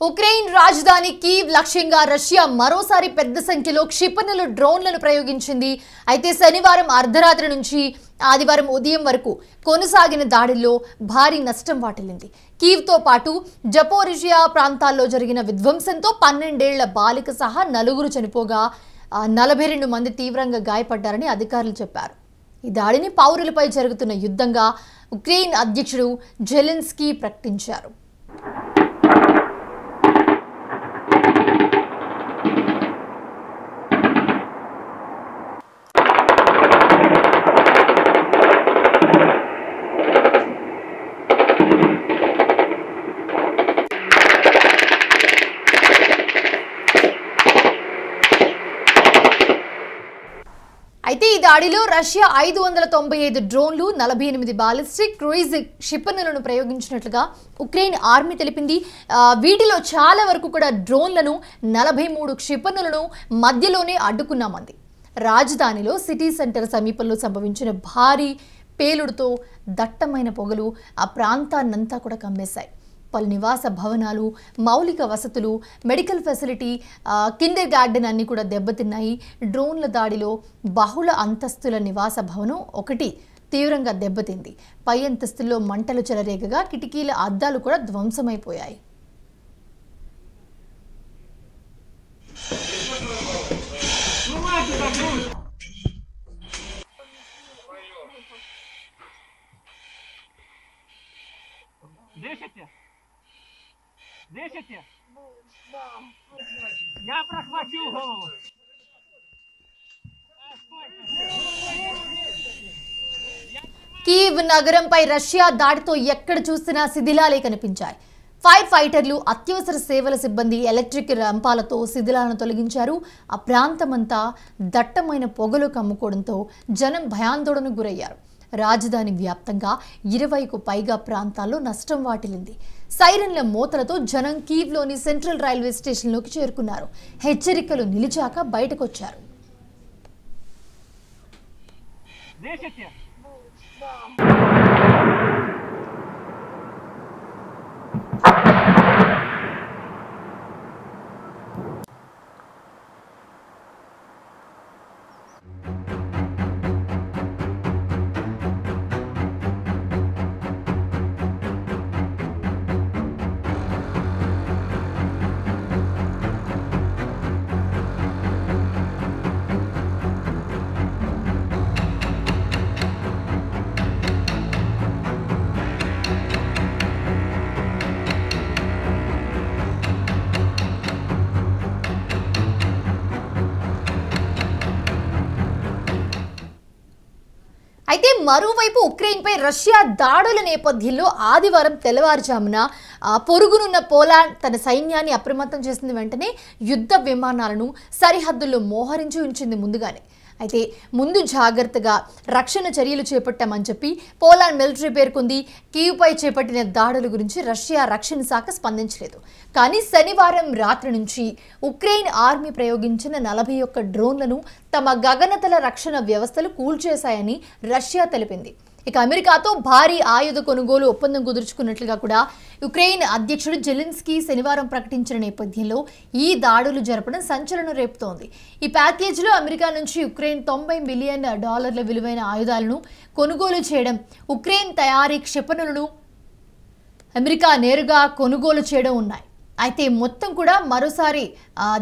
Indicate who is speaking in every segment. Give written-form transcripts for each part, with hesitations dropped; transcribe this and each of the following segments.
Speaker 1: Ukraine రాజధాని Kyiv లక్ష్యంగా Russia మరోసారి పెద్ద సంఖ్యలో క్షిపణుల డ్రోన్లను ప్రయోగించింది. అయితే శనివారం అర్ధరాత్రి నుంచి ఆదివారం ఉదయం వరకు కొనసాగిన దాడుల్లో భారీ నష్టం వాటిల్లింది. కీవ్తో పాటు జపోరిజియా ప్రాంతాల్లో జరిగిన విధ్వంసంతో 12 ఏళ్ల బాలిక సహా 4 చనిపోగా 42 మంది తీవ్రంగా గాయపడ్డారని అధికారులు చెప్పారు. ఈ దాడిని పౌరులపై జరుగుతున్న యుద్ధంగా ఉక్రెయిన్ అధ్యక్షుడు జెలెన్స్కీ ప్రకటించారు. అయితే ఈ దాడిలో రష్యా 595 డ్రోన్లు 48 బాలిస్టిక్ క్రూయిజ్ క్షిపణులను ప్రయోగించినట్లుగా ఉక్రెయిన్ ఆర్మీ తెలిపింది. వీటిలో చాలా వరకు కూడా డ్రోన్లను 43 క్షిపణులను మధ్యలోనే అడ్డుకున్నామంది. రాజధానిలో సిటీ సెంటర్ సమీపంలో సంభవించిన భారీ పేలుడుతో దట్టమైన పొగలు ఆ ప్రాంతాన్నంతా కూడా కమ్మేశాయి. పలు నివాస భవనాలు, మౌలిక వసతులు, మెడికల్ ఫెసిలిటీ, కిండర్ గార్డెన్ అన్ని కూడా దెబ్బతిన్నాయి. డ్రోన్ల దాడిలో బహుళ అంతస్తుల నివాస భవనం ఒకటి తీవ్రంగా దెబ్బతింది. పై అంతస్తుల్లో మంటలు చెలరేగగా కిటికీల అద్దాలు కూడా ధ్వంసమైపోయాయి.
Speaker 2: Я прохватил голову.
Speaker 1: కీవ్ నగరంపై రష్యా దాడితో ఎక్కడ చూసినా శిథిలాలే కనిపించాయి. ఫైర్ ఫైటర్లు, అత్యవసర సేవల సిబ్బంది ఎలక్ట్రిక్ రంపాలతో శిథిలాలను తొలగించారు. ఆ ప్రాంతమంతా దట్టమైన పొగలు కమ్ముకోవడంతో జనం భయాందోళనకు గురయ్యారు. రాజధాని వ్యాప్తంగా 20కు పైగా ప్రాంతాల్లో నష్టం వాటిల్లింది. సైరన్ల మోతలతో జనం కీవ్లోని సెంట్రల్ రైల్వే స్టేషన్లోకి చేరుకున్నారు. హెచ్చరికలు నిలిచాక బయటకొచ్చారు. అయితే మరోవైపు ఉక్రెయిన్పై రష్యా దాడుల నేపథ్యంలో ఆదివారం తెల్లవారుజామున పొరుగునున్న పోలాండ్ తన సైన్యాన్ని అప్రమత్తం చేసిన వెంటనే యుద్ధ విమానాలను సరిహద్దుల్లో మోహరించి ఉంచింది ముందుగానే. అయితే ముందు జాగ్రత్తగా రక్షణ చర్యలు చేపట్టామని చెప్పి పోలాండ్ మిలిటరీ పేర్కొంది. కీవ్పై చేపట్టిన దాడుల గురించి రష్యా రక్షణ శాఖ స్పందించలేదు. కానీ శనివారం రాత్రి నుంచి ఉక్రెయిన్ ఆర్మీ ప్రయోగించిన 41 డ్రోన్లను తమ గగనతల రక్షణ వ్యవస్థలు కూల్చేశాయని రష్యా తెలిపింది. ఇక అమెరికాతో భారీ ఆయుధ కొనుగోలు ఒప్పందం కుదుర్చుకున్నట్లుగా కూడా ఉక్రెయిన్ అధ్యక్షుడు జెలెన్స్కీ శనివారం ప్రకటించిన నేపథ్యంలో ఈ దాడులు జరపడం సంచలనం రేపుతోంది. ఈ ప్యాకేజీలో అమెరికా నుంచి ఉక్రెయిన్ $90 బిలియన్ విలువైన ఆయుధాలను కొనుగోలు చేయడం, ఉక్రెయిన్ తయారీ క్షిపణులను అమెరికా నేరుగా కొనుగోలు చేయడం ఉన్నాయి. అయితే మొత్తం కూడా మరోసారి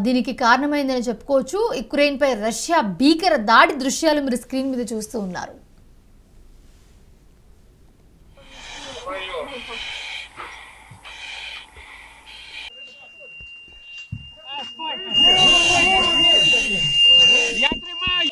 Speaker 1: దీనికి కారణమైందని చెప్పుకోవచ్చు. ఉక్రెయిన్పై రష్యా భీకర దాడి దృశ్యాలు మీరు స్క్రీన్ మీద చూస్తూ ఉన్నారు.
Speaker 2: Я тримаю.